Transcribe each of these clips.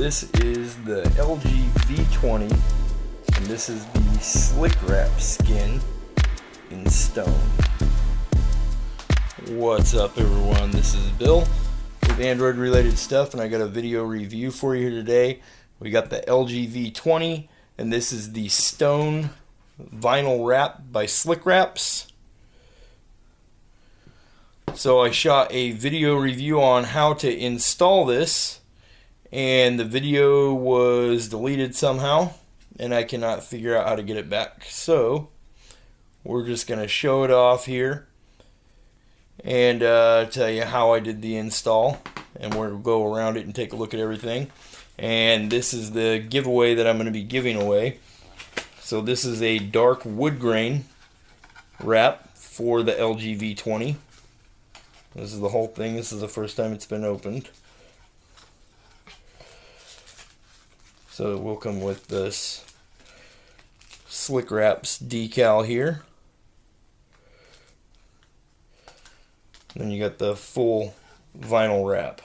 This is the LG v20, and this is the Slickwraps skin in stone. What's up everyone, this is Bill with Android related stuff, and I got a video review for you here today. We got the LG v20, and this is the stone vinyl wrap by Slickwraps. So I shot a video review on how to install this, and the video was deleted somehow, and I cannot figure out how to get it back. So we're just going to show it off here and tell you how I did the install, and we'll go around it and take a look at everything. And this is the giveaway that I'm going to be giving away. So this is a dark wood grain wrap for the LG v20. This is the whole thing. This is the first time it's been opened. So it will come with this Slickwraps decal here. And then you got the full vinyl wrap.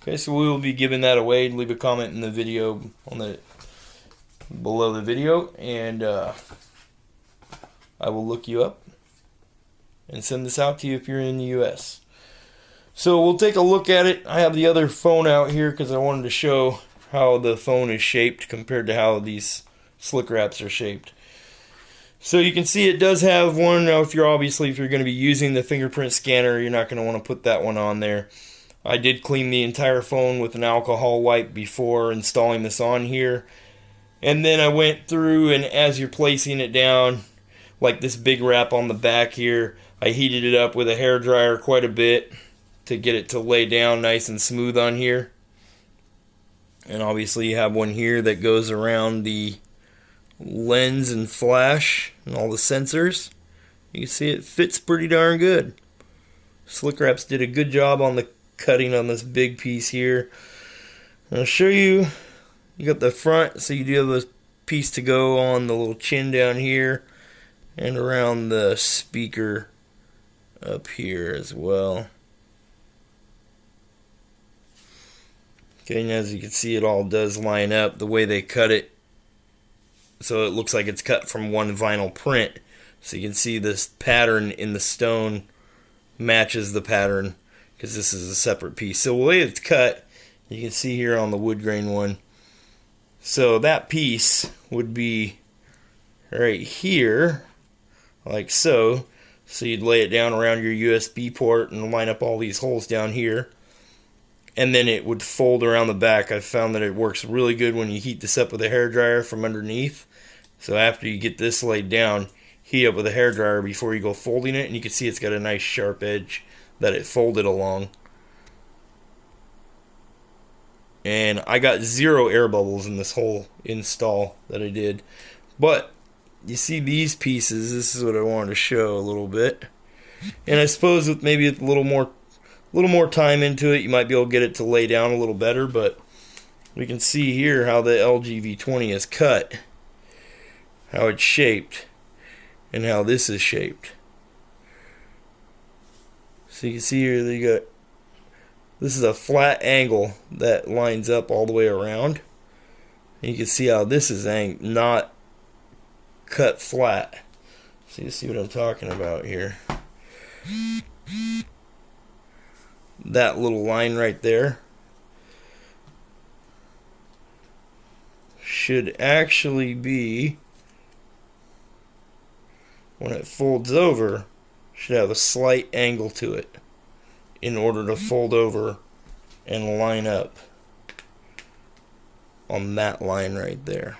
Okay, so we will be giving that away. Leave a comment in the video on the below the video, and I will look you up and send this out to you if you're in the US. So we'll take a look at it. I have the other phone out here because I wanted to show how the phone is shaped compared to how these Slickwraps are shaped. So you can see it does have one. Now if you're going to be using the fingerprint scanner, you're not going to want to put that one on there. I did clean the entire phone with an alcohol wipe before installing this on here. And then I went through, and as you're placing it down, like this big wrap on the back here, I heated it up with a hairdryer quite a bit to get it to lay down nice and smooth on here. And obviously you have one here that goes around the lens and flash and all the sensors. You can see it fits pretty darn good. Slickwraps did a good job on the cutting on this big piece here. And I'll show you. You got the front, so you do have this piece to go on the little chin down here and around the speaker up here as well. Okay, and as you can see, it all does line up the way they cut it, so it looks like it's cut from one vinyl print. So you can see this pattern in the stone matches the pattern because this is a separate piece. So the way it's cut, you can see here on the wood grain one. So that piece would be right here, like so. So you'd lay it down around your USB port and line up all these holes down here. And then it would fold around the back. I've found that it works really good when you heat this up with a hairdryer from underneath. So after you get this laid down, heat up with a hairdryer before you go folding it. And you can see it's got a nice sharp edge that it folded along. And I got 0 air bubbles in this whole install that I did. But you see these pieces, this is what I wanted to show a little bit. And I suppose with maybe a little more time into it, you might be able to get it to lay down a little better. But we can see here how the LG v20 is cut, how it's shaped, and how this is shaped. So you can see here that you got, this is a flat angle that lines up all the way around. And you can see how this is not cut flat. So you see what I'm talking about here. That little line right there should actually be, when it folds over, should have a slight angle to it in order to fold over and line up on that line right there.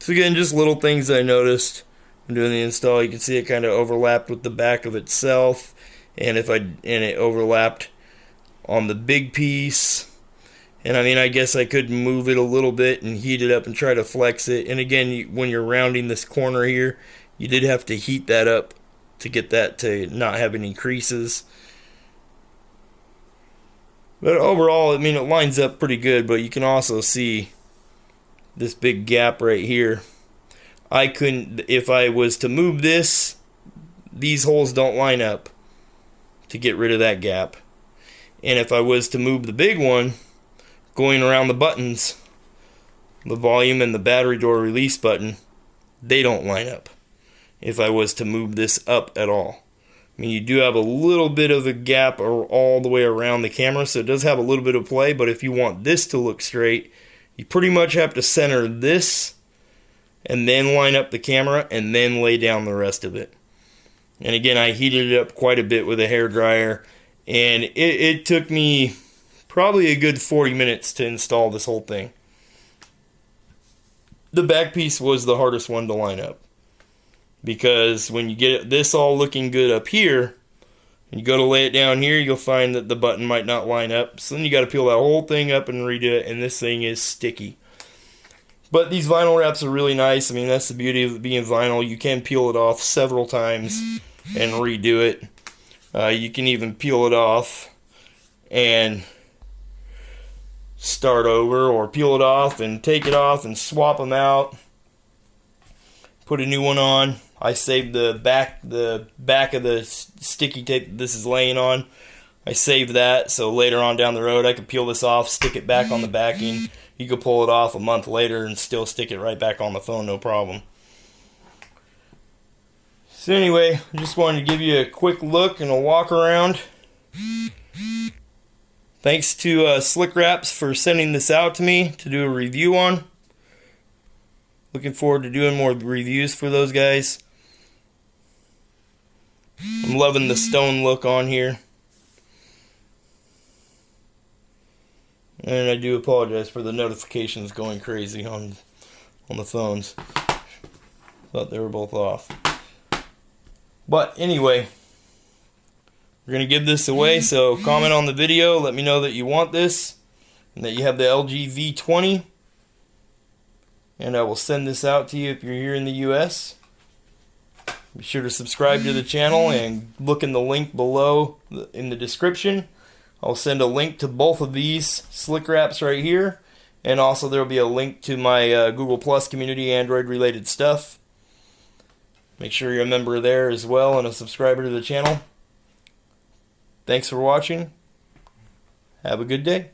So again, just little things I noticed when doing the install. You can see it kind of overlapped with the back of itself, and it overlapped on the big piece. And I mean, I guess I could move it a little bit and heat it up and try to flex it. And again, when you're rounding this corner here, you did have to heat that up to get that to not have any creases. But overall, I mean, it lines up pretty good. But you can also see this big gap right here. I couldn't, if I was to move this, these holes don't line up to get rid of that gap. And if I was to move the big one, going around the buttons, the volume and the battery door release button, they don't line up if I was to move this up at all. I mean, you do have a little bit of a gap all the way around the camera, so it does have a little bit of play, but if you want this to look straight, you pretty much have to center this and then line up the camera and then lay down the rest of it. And again, I heated it up quite a bit with a hairdryer, and it took me probably a good 40 minutes to install this whole thing. The back piece was the hardest one to line up, because when you get this all looking good up here, and you go to lay it down here, you'll find that the button might not line up. So then you got to peel that whole thing up and redo it, and this thing is sticky. But these vinyl wraps are really nice. I mean, that's the beauty of it being vinyl. You can peel it off several times and redo it. You can even peel it off and start over, or peel it off and take it off and swap them out, put a new one on. I saved the back of the sticky tape that this is laying on. I saved that so later on down the road I could peel this off, stick it back on the backing. You could pull it off a month later and still stick it right back on the phone, no problem. So anyway, I just wanted to give you a quick look and a walk around. Thanks to Slickwraps for sending this out to me to do a review on. Looking forward to doing more reviews for those guys. I'm loving the stone look on here. And I do apologize for the notifications going crazy on the phones. Thought they were both off. But anyway, we're going to give this away, so comment on the video, let me know that you want this, and that you have the LG V20, and I will send this out to you if you're here in the US. Be sure to subscribe to the channel and look in the link below in the description. I'll send a link to both of these Slickwraps right here, and also there will be a link to my Google Plus community, Android related stuff. Make sure you're a member there as well and a subscriber to the channel. Thanks for watching. Have a good day.